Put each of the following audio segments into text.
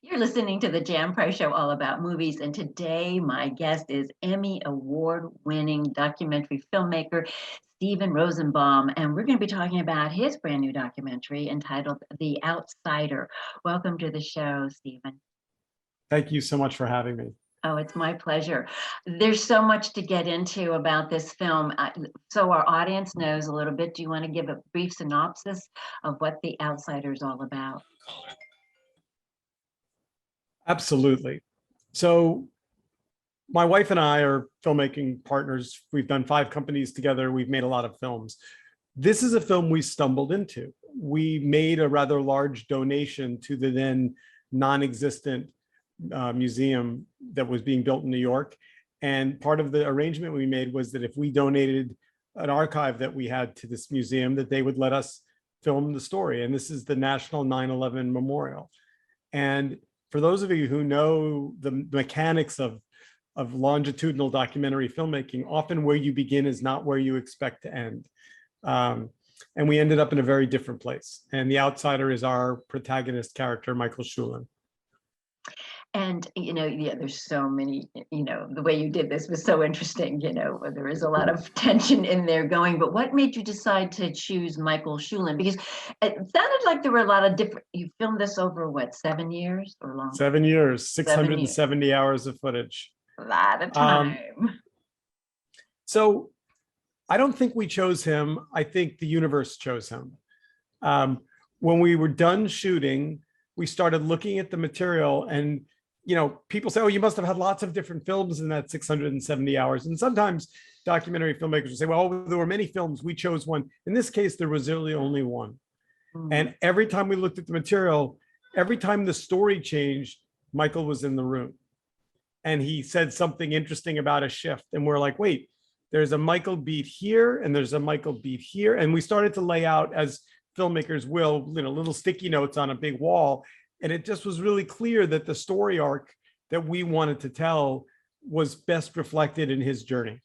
You're listening to the Jam Price Show, all about movies. And today, my guest is Emmy-Award winning documentary filmmaker Stephen Rosenbaum. And we're going to be talking about his brand new documentary entitled The Outsider. Welcome to the show, Stephen. Thank you so much for having me. Oh, it's my pleasure. There's so much to get into about this film. So our audience knows a little bit. Do you want to give a brief synopsis of what The Outsider is all about? Absolutely. So my wife and I are filmmaking partners. We've done 5 companies together. We've made a lot of films. This is a film we stumbled into. We made a rather large donation to the then non-existent museum that was being built in New York. And part of the arrangement we made was that if we donated an archive that we had to this museum, that they would let us film the story. And this is the National 9/11 Memorial. And for those of you who know the mechanics of longitudinal documentary filmmaking, often where you begin is not where you expect to end. And we ended up in a very different place. And the outsider is our protagonist character, Michael Shulan. And, yeah, there's so many, the way you did this was so interesting, there is a lot of tension in there going, but what made you decide to choose Michael Shulan? Because it sounded like there were a lot of different, you filmed this over what, 7 years or longer? 7 years, 670 hours of footage. A lot of time. So I don't think we chose him. I think the universe chose him. When we were done shooting, we started looking at the material and people say, oh, you must have had lots of different films in that 670 hours. And sometimes documentary filmmakers will say, well, there were many films, we chose one. In this case, there was really only one. And every time we looked at the material, every time the story changed, Michael was in the room. And he said something interesting about a shift. And we're like, wait, there's a Michael beat here and there's a Michael beat here. And we started to lay out, as filmmakers will, little sticky notes on a big wall. And it just was really clear that the story arc that we wanted to tell was best reflected in his journey.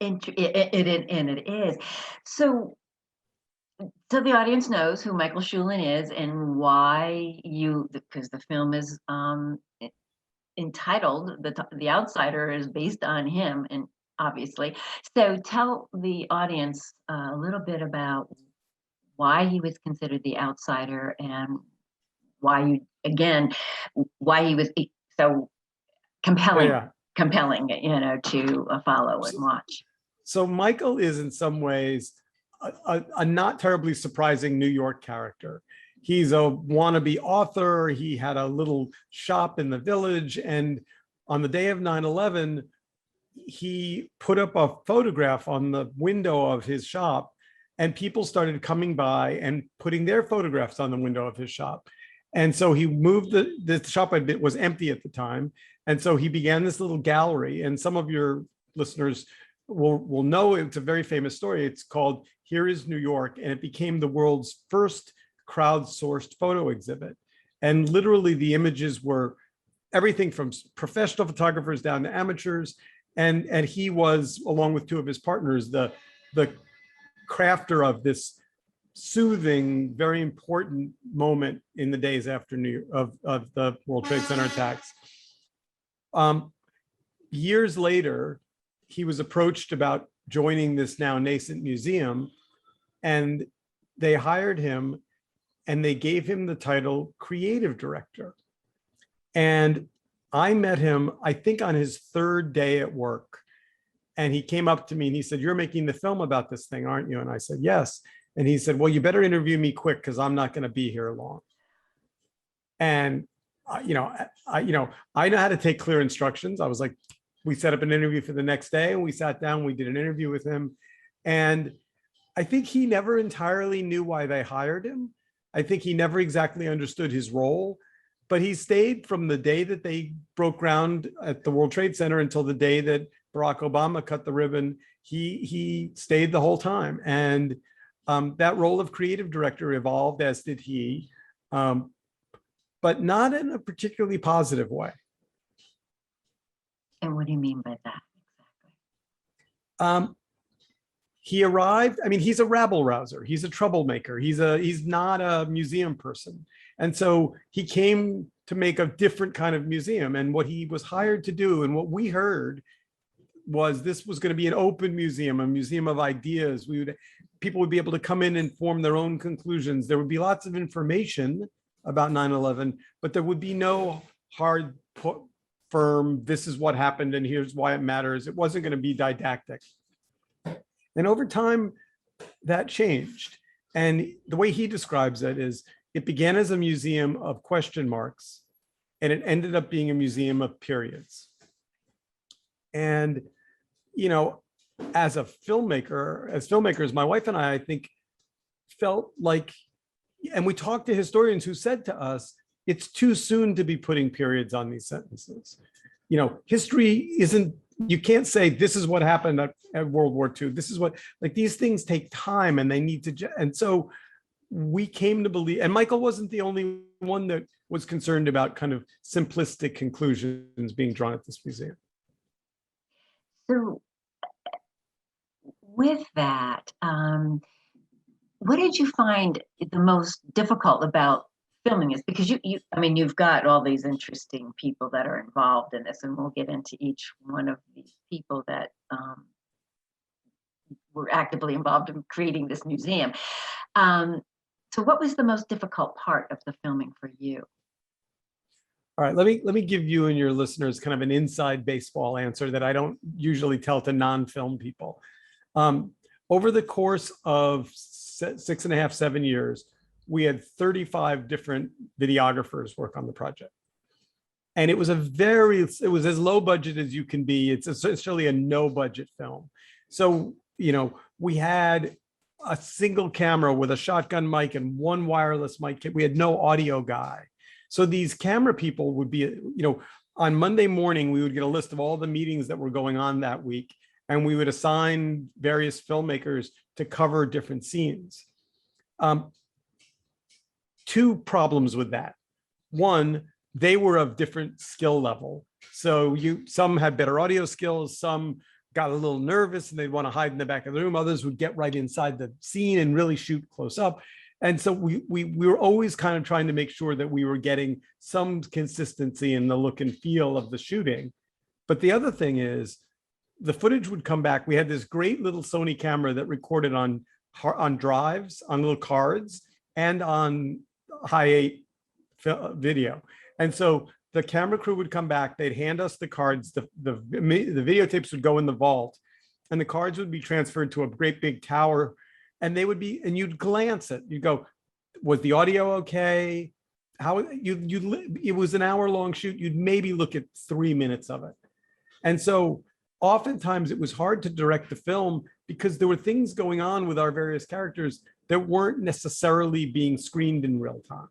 And it is. So the audience knows who Michael Shulan is and why because the film is entitled, The Outsider is based on him, and obviously. So tell the audience a little bit about why he was considered the outsider and why he was so compelling, to follow and watch. So Michael is in some ways a not terribly surprising New York character. He's a wannabe author. He had a little shop in the village. And on the day of 9/11, he put up a photograph on the window of his shop, and people started coming by and putting their photographs on the window of his shop. And so he moved, the shop was empty at the time. And so he began this little gallery, and some of your listeners will know it's a very famous story. It's called Here is New York, and it became the world's first crowdsourced photo exhibit. And literally the images were everything from professional photographers down to amateurs. And he was, along with 2 of his partners, the crafter of this soothing, very important moment in the days after of the World Trade Center attacks. Years later, he was approached about joining this now nascent museum, and they hired him and they gave him the title creative director. And I met him, I think, on his 3rd day at work. And he came up to me and he said, "You're making the film about this thing, aren't you?" And I said, "Yes." And he said, "Well, you better interview me quick because I'm not going to be here long." And I know how to take clear instructions. I was like, we set up an interview for the next day, and we sat down, we did an interview with him. And I think he never entirely knew why they hired him. I think he never exactly understood his role, but he stayed from the day that they broke ground at the World Trade Center until the day that Barack Obama cut the ribbon. He stayed the whole time. And that role of creative director evolved, as did he, but not in a particularly positive way. And what do you mean by that exactly? he arrived. I mean, he's a rabble rouser. He's a troublemaker. He's not a museum person. And so he came to make a different kind of museum. And what he was hired to do, and what we heard, was this was going to be an open museum, a museum of ideas. People would be able to come in and form their own conclusions. There would be lots of information about 9/11, but there would be no hard, firm, this is what happened and here's why it matters. It wasn't going to be didactic. And over time, that changed. And the way he describes it is, it began as a museum of question marks, and it ended up being a museum of periods. And, you know, as filmmakers, my wife and I think, felt like, and we talked to historians who said to us, it's too soon to be putting periods on these sentences. You know, history isn't, you can't say this is what happened at World War II. This is what, like, these things take time and they need to, and so we came to believe, and Michael wasn't the only one that was concerned about kind of simplistic conclusions being drawn at this museum. So with that, what did you find the most difficult about filming this? Because I mean, you've got all these interesting people that are involved in this, and we'll get into each one of these people that were actively involved in creating this museum. So what was the most difficult part of the filming for you? All right, let me give you and your listeners kind of an inside baseball answer that I don't usually tell to non-film people. Over the course of 6.5, 7 years, we had 35 different videographers work on the project. And it was as low budget as you can be. It's essentially a no budget film. So, you know, we had a single camera with a shotgun mic and one wireless mic. We had no audio guy. So these camera people would be, you know, on Monday morning, we would get a list of all the meetings that were going on that week, and we would assign various filmmakers to cover different scenes. Two problems with that. One, they were of different skill level. So some had better audio skills, some got a little nervous and they'd want to hide in the back of the room. Others would get right inside the scene and really shoot close up. And so we were always kind of trying to make sure that we were getting some consistency in the look and feel of the shooting. But the other thing is, the footage would come back. We had this great little Sony camera that recorded on drives, on little cards, and on high 8 video. And so the camera crew would come back, they'd hand us the cards, the videotapes would go in the vault, and the cards would be transferred to a great big tower, and they would be, and you'd glance at, you go, was the audio okay? It was an hour-long shoot, you'd maybe look at 3 minutes of it. And so oftentimes it was hard to direct the film because there were things going on with our various characters that weren't necessarily being screened in real time.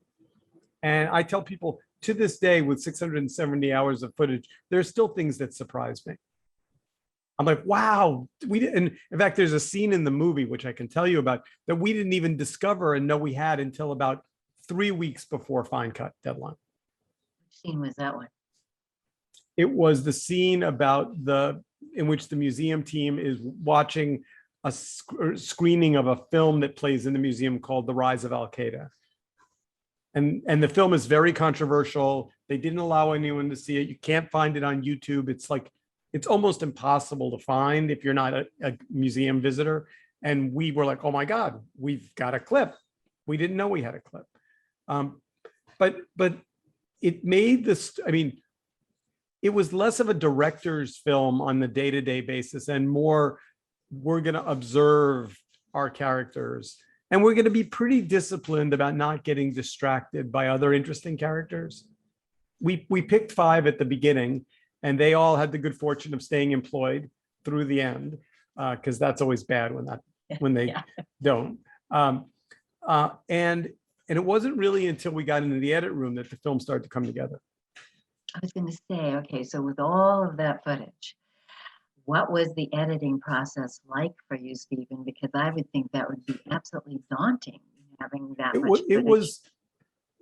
And I tell people, to this day, with 670 hours of footage, there's still things that surprise me. I'm like, wow, we didn't. In fact, there's a scene in the movie, which I can tell you about, that we didn't even discover and know we had until about 3 weeks before fine cut deadline. Which scene was that one? It was the scene in which the museum team is watching a screening of a film that plays in the museum called The Rise of Al-Qaeda. And the film is very controversial. They didn't allow anyone to see it. You can't find it on YouTube. It's almost impossible to find if you're not a museum visitor. And we were like, oh my God, we've got a clip. We didn't know we had a clip. But it made this, I mean, it was less of a director's film on the day-to-day basis and more, we're going to observe our characters. And we're going to be pretty disciplined about not getting distracted by other interesting characters. We picked 5 at the beginning, and they all had the good fortune of staying employed through the end, because that's always bad when they don't. And it wasn't really until we got into the edit room that the film started to come together. I was going to say, okay, so with all of that footage, what was the editing process like for you, Stephen? Because I would think that would be absolutely daunting, having that much footage. It was,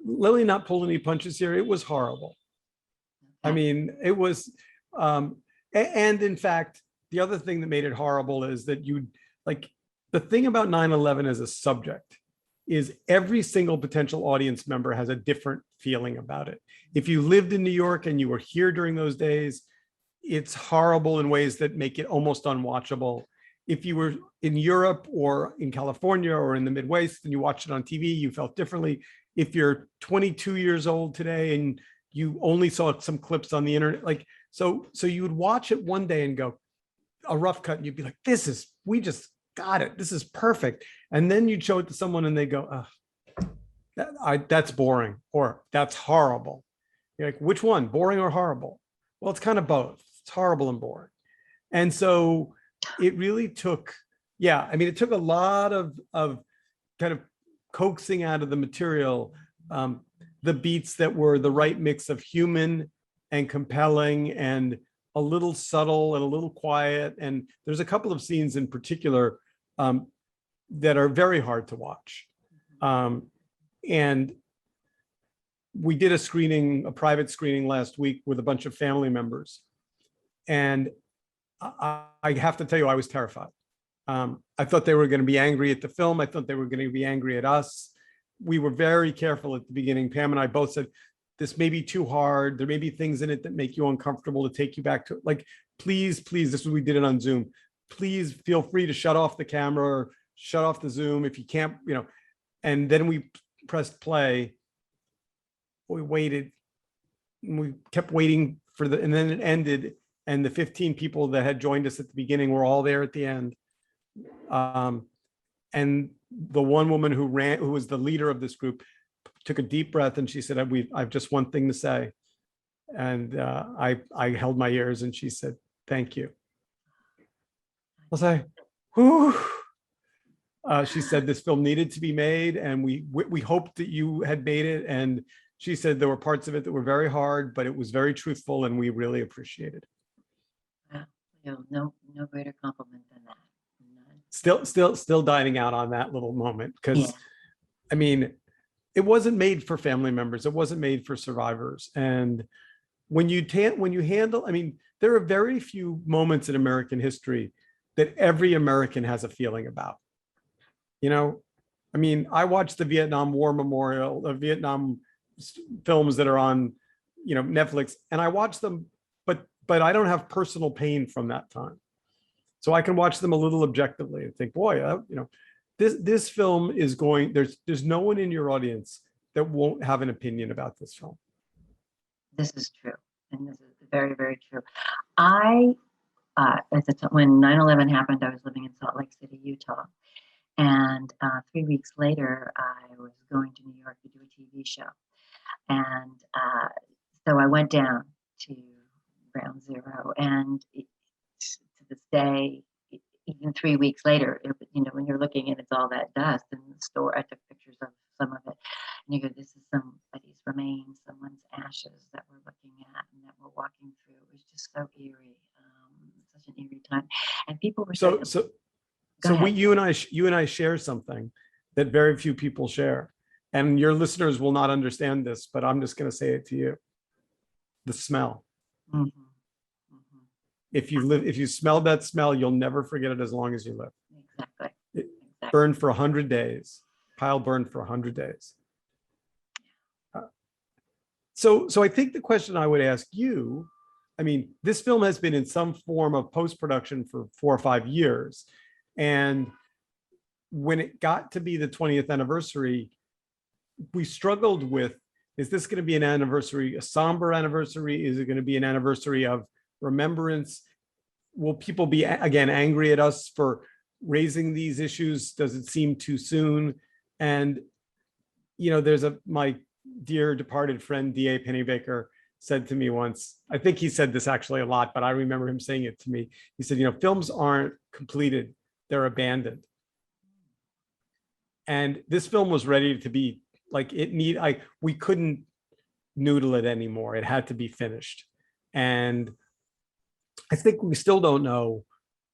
Lily, not pull any punches here, it was horrible. Okay. I mean, it was, and in fact, the other thing that made it horrible is that the thing about 9/11 as a subject is every single potential audience member has a different feeling about it. If you lived in New York and you were here during those days, it's horrible in ways that make it almost unwatchable. If you were in Europe or in California or in the Midwest and you watched it on TV, you felt differently. If you're 22 years old today and you only saw some clips on the internet, like, so you would watch it one day and go, a rough cut, and you'd be like, we just got it. This is perfect. And then you'd show it to someone and they go, that's boring, or that's horrible. You're like, which one, boring or horrible? Well, it's kind of both. It's horrible and boring. And so it really took, it took a lot of kind of coaxing out of the material, the beats that were the right mix of human and compelling and a little subtle and a little quiet. And there's a couple of scenes in particular that are very hard to watch. And we did a private screening last week with a bunch of family members. And I have to tell you, I was terrified. I thought they were going to be angry at the film. I thought they were going to be angry at us. We were very careful at the beginning. Pam and I both said, this may be too hard. There may be things in it that make you uncomfortable, to take you back to, like, please, this is what we did it on Zoom. Please feel free to shut off the camera or shut off the Zoom if you can't, and then we pressed play. We waited, and we kept waiting and then it ended. And the 15 people that had joined us at the beginning were all there at the end. And the one woman who was the leader of this group, took a deep breath and she said, I've just one thing to say. And I held my ears and she said, thank you. I'll say, whew. She said this film needed to be made, and we hoped that you had made it. And she said there were parts of it that were very hard, but it was very truthful, and we really appreciated it. No greater compliment than that. Still dining out on that little moment, because it wasn't made for family members. It wasn't made for survivors. And when you handle, there are very few moments in American history that every American has a feeling about. I watched the Vietnam War Memorial, the Vietnam films that are on, Netflix, and I watch them, but I don't have personal pain from that time. So I can watch them a little objectively and think, boy, this film is going, there's no one in your audience that won't have an opinion about this film. This is true. And this is very, very true. When 9/11 happened, I was living in Salt Lake City, Utah. And 3 weeks later, I was going to New York to do a TV show. And so I went down to Ground Zero, and to this day, even 3 weeks later, when you're looking and it's all that dust in the store, I took pictures of some of it, and you go, this is somebody's remains, someone's ashes that we're looking at and that we're walking through. It was just so eerie, such an eerie time, and people were so you and I share something that very few people share, and your listeners will not understand this, but I'm just going to say it to you: the smell. Mm-hmm. Mm-hmm. If you smell that smell, you'll never forget it as long as you live. Exactly. Burned for 100 days. Pile burned for 100 days. So I think the question I would ask you, this film has been in some form of post-production for 4 or 5 years. And when it got to be the 20th anniversary, we struggled with, is this going to be an anniversary, a somber anniversary? Is it going to be an anniversary of remembrance? Will people be, again, angry at us for raising these issues? Does it seem too soon? And, there's my dear departed friend, D.A. Pennybaker, said to me once, I think he said this actually a lot, but I remember him saying it to me. He said, films aren't completed, they're abandoned. And this film was ready to be we couldn't noodle it anymore. It had to be finished. And I think we still don't know,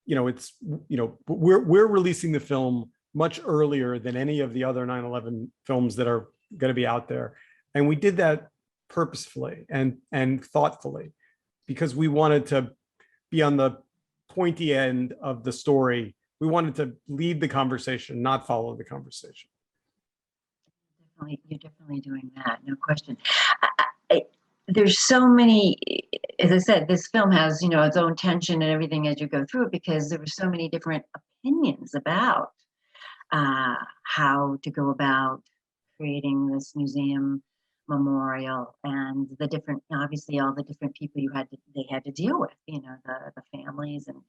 we're releasing the film much earlier than any of the other 9/11 films that are going to be out there. And we did that purposefully and thoughtfully, because we wanted to be on the pointy end of the story we wanted to lead the conversation, not follow the conversation. You're definitely doing that, no question. There's so many, as I said, this film has, its own tension and everything as you go through it, because there were so many different opinions about how to go about creating this museum memorial, and the different, obviously all the different people they had to deal with, the families and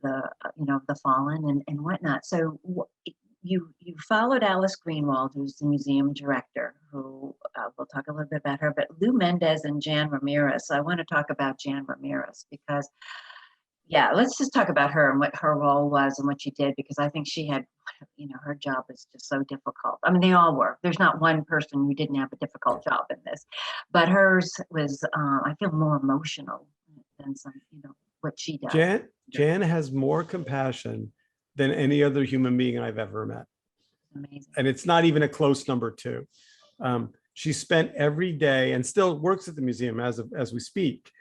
the fallen and whatnot. So you followed Alice Greenwald, who's the museum director, who we'll talk a little bit about her, but Lou Mendes and Jan Ramirez. So I want to talk about Jan Ramirez because, yeah, let's just talk about her and what her role was and what she did, because I think she had, her job was just so difficult. I mean, they all were. There's not one person who didn't have a difficult job in this, but hers was, I feel, more emotional than some, what she does. Jan has more compassion than any other human being I've ever met. Amazing. And it's not even a close number two. She spent every day, and still works at the museum as we speak,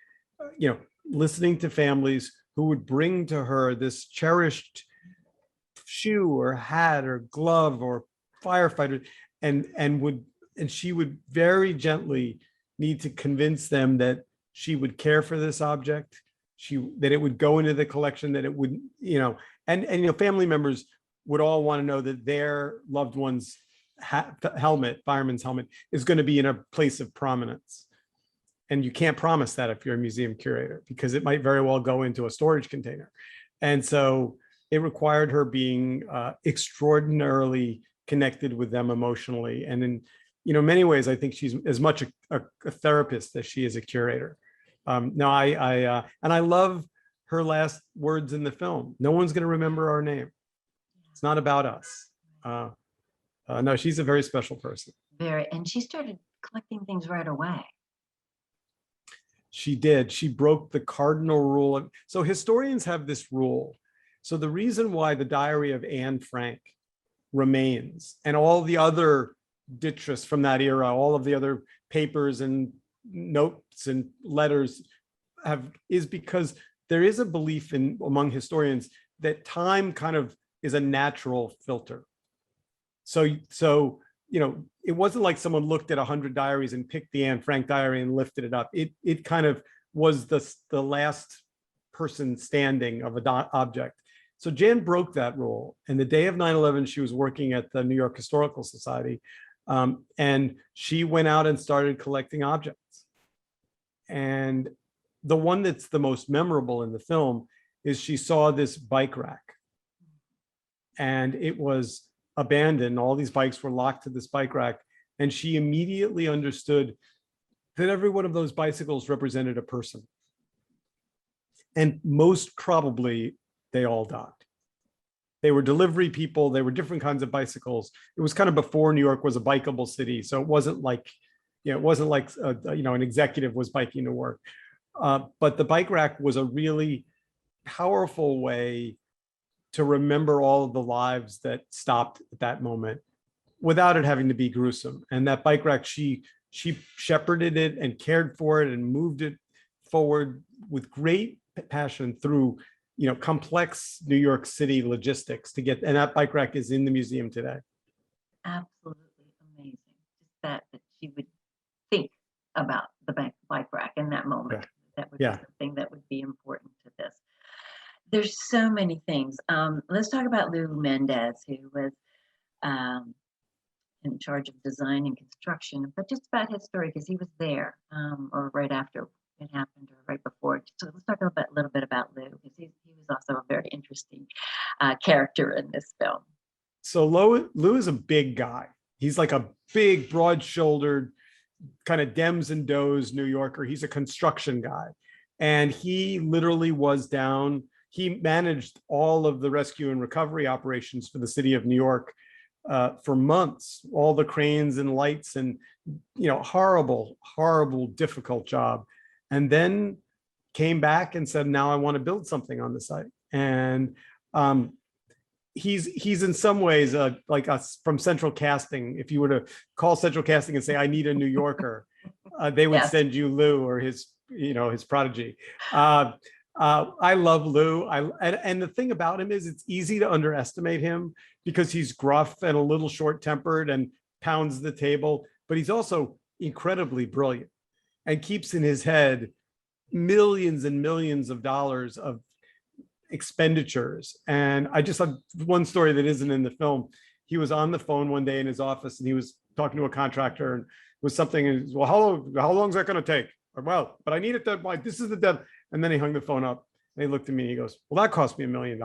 listening to families who would bring to her this cherished shoe or hat or glove or firefighter, and she would very gently need to convince them that she would care for this object, that it would go into the collection, that it would, and family members would all want to know that their loved one's fireman's helmet, is going to be in a place of prominence. And you can't promise that if you're a museum curator, because it might very well go into a storage container. And so it required her being extraordinarily connected with them emotionally. And in many ways, I think she's as much a therapist as she is a curator. And I love her last words in the film. No one's going to remember our name. It's not about us. No, she's a very special person. And she started collecting things right away. She did. She broke the cardinal rule. So historians have this rule. So the reason why the diary of Anne Frank remains, and all the other detritus from that era, all of the other papers and notes and letters is because there is a belief among historians that time kind of is a natural filter. So it wasn't like someone looked at 100 diaries and picked the Anne Frank diary and lifted it up. It kind of was the last person standing of an object. So Jan broke that rule. And the day of 9/11, she was working at the New York Historical Society, and she went out and started collecting objects. And the one that's the most memorable in the film is she saw this bike rack, and it was abandoned. All these bikes were locked to this bike rack, and she immediately understood that every one of those bicycles represented a person. And most probably they all died. They were delivery people. They were different kinds of bicycles. It was kind of before New York was a bikeable city. So it wasn't like, an executive was biking to work. But the bike rack was a really powerful way to remember all of the lives that stopped at that moment without it having to be gruesome. And that bike rack, she shepherded it and cared for it and moved it forward with great passion through complex New York City logistics to get, and that bike rack is in the museum today. Absolutely amazing. Just that she would think about the bike rack in that moment. Yeah. That would be something that would be important to this. There's so many things. Let's talk about Lou Mendes, who was in charge of design and construction, but just about his story, because he was there, or right after it happened, or right before. So let's talk a little bit about Lou, because he was also a very interesting character in this film. So Lou is a big guy. He's like a big, broad-shouldered, kind of Dems and Does New Yorker. He's a construction guy. And he literally was down. He managed all of the rescue and recovery operations for the city of New York for months, all the cranes and lights, and horrible, difficult job. And then came back and said, now I want to build something on the site. And he's in some ways like us from Central Casting. If you were to call Central Casting and say, I need a New Yorker, they would send you Lou or his prodigy. I love Lou. And the thing about him is it's easy to underestimate him because he's gruff and a little short-tempered and pounds the table, but he's also incredibly brilliant and keeps in his head millions and millions of dollars of expenditures. And I just have one story that isn't in the film. He was on the phone one day in his office and he was talking to a contractor and it was something, and well, how long is that going to take? Or, well, but I need it to, like, this is the deadline. And then he hung the phone up and he looked at me and he goes, well, that cost me $1 million.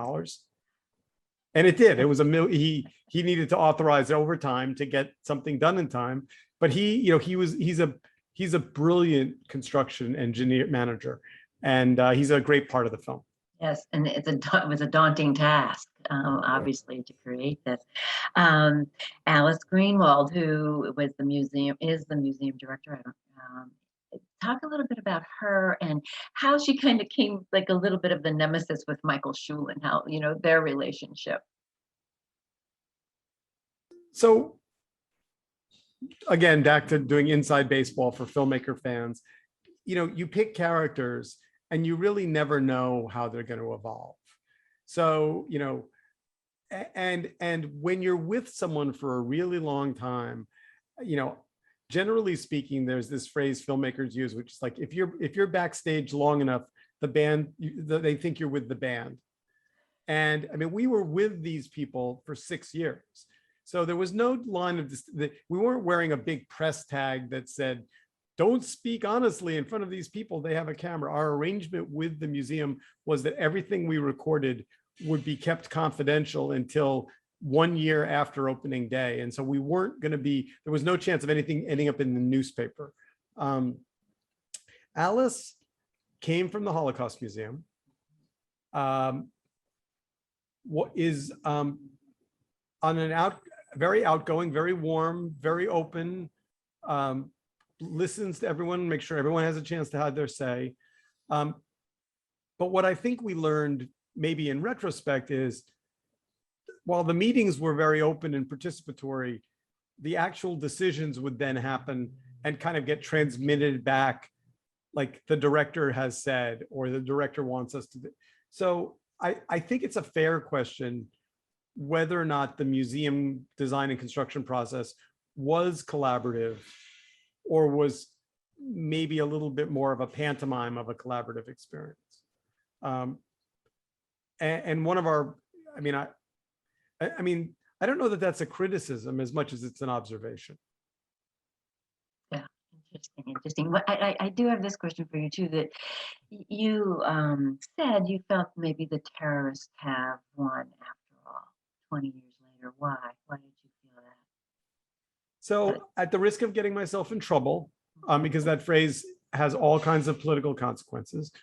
And it did. It was he needed to authorize overtime to get something done in time. But he's a brilliant construction engineer manager. And he's a great part of the film. Yes, and it was a daunting task, obviously, to create this. Alice Greenwald, who is the museum director. Talk a little bit about her and how she kind of came like a little bit of the nemesis with Michael Shulan, how, their relationship. So again, back to doing inside baseball for filmmaker fans, you pick characters and you really never know how they're going to evolve. So, and when you're with someone for a really long time, generally speaking, there's this phrase filmmakers use, which is like, if you're backstage long enough, the band, they think you're with the band. And I mean, we were with these people for 6 years. So there was no line of this, we weren't wearing a big press tag that said, don't speak honestly in front of these people, they have a camera. Our arrangement with the museum was that everything we recorded would be kept confidential until 1 year after opening day. And so we weren't going to be, there was no chance of anything ending up in the newspaper. Alice came from the Holocaust Museum. What is very outgoing, very warm, very open, listens to everyone, make sure everyone has a chance to have their say. But what I think we learned maybe in retrospect is, while the meetings were very open and participatory, the actual decisions would then happen and kind of get transmitted back, like the director has said, or the director wants us to do. So I think it's a fair question whether or not the museum design and construction process was collaborative or was maybe a little bit more of a pantomime of a collaborative experience. And one of our, I mean, I don't know that that's a criticism as much as it's an observation. Yeah, interesting. Well, I do have this question for you too, that you said you felt maybe the terrorists have won after all, 20 years later. Why? Why did you feel that? So at the risk of getting myself in trouble, because that phrase has all kinds of political consequences,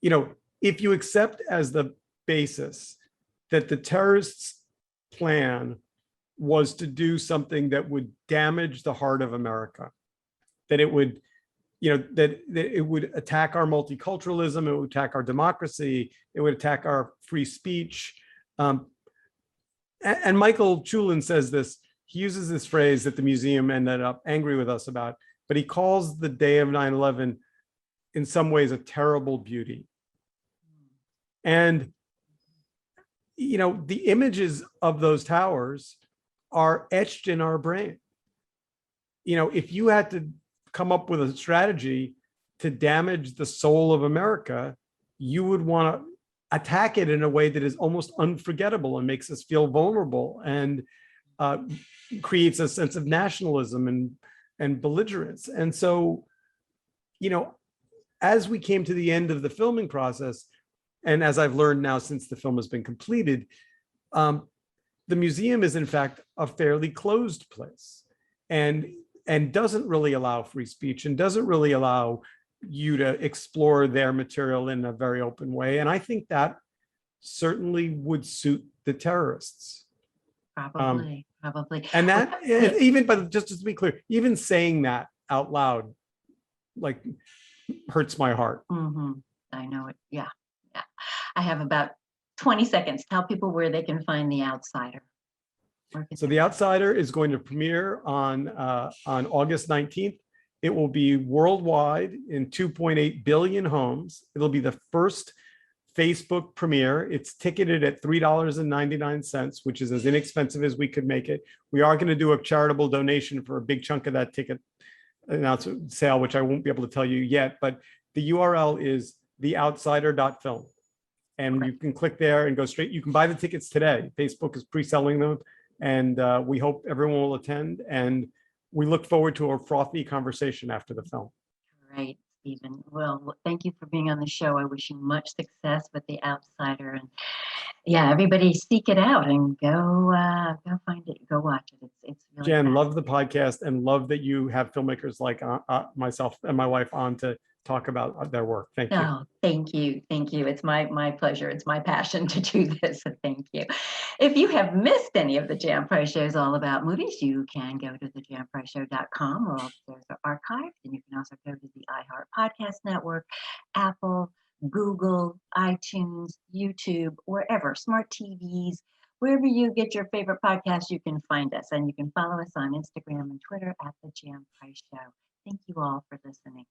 if you accept as the basis that the terrorists' plan was to do something that would damage the heart of America, that it would, that it would attack our multiculturalism, it would attack our democracy, it would attack our free speech. And Michael Shulan says this, he uses this phrase that the museum ended up angry with us about, but he calls the day of 9/11 in some ways a terrible beauty. And the images of those towers are etched in our brain. If you had to come up with a strategy to damage the soul of America, you would want to attack it in a way that is almost unforgettable and makes us feel vulnerable and creates a sense of nationalism and belligerence. And so, as we came to the end of the filming process, and as I've learned now since the film has been completed, the museum is in fact a fairly closed place and doesn't really allow free speech and doesn't really allow you to explore their material in a very open way. And I think that certainly would suit the terrorists. Probably. And that, even, but just to be clear, even saying that out loud, like, hurts my heart. Mm-hmm. I know it. Yeah. I have about 20 seconds. Tell people where they can find The Outsider. So The Outsider is going to premiere on August 19th. It will be worldwide in 2.8 billion homes. It'll be the first Facebook premiere. It's ticketed at $3.99, which is as inexpensive as we could make it. We are going to do a charitable donation for a big chunk of that ticket sale, which I won't be able to tell you yet, but the URL is theoutsider.film. And you can click there and go straight. You can buy the tickets today. Facebook is pre-selling them, and we hope everyone will attend. And we look forward to a frothy conversation after the film. Great, Stephen. Well, thank you for being on the show. I wish you much success with The Outsider. And yeah, everybody seek it out and go find it. Go watch it. It's really Jen, love the podcast and love that you have filmmakers like myself and my wife on to talk about their work. Thank you. Oh, thank you. Thank you. It's my pleasure. It's my passion to do this. So thank you. If you have missed any of the Jan Price shows all about movies, you can go to thejanpriceshow.com, or those are archived. And you can also go to the iHeart Podcast Network, Apple, Google, iTunes, YouTube, wherever, smart TVs, wherever you get your favorite podcast, you can find us. And you can follow us on Instagram and Twitter at The Jan Price Show. Thank you all for listening.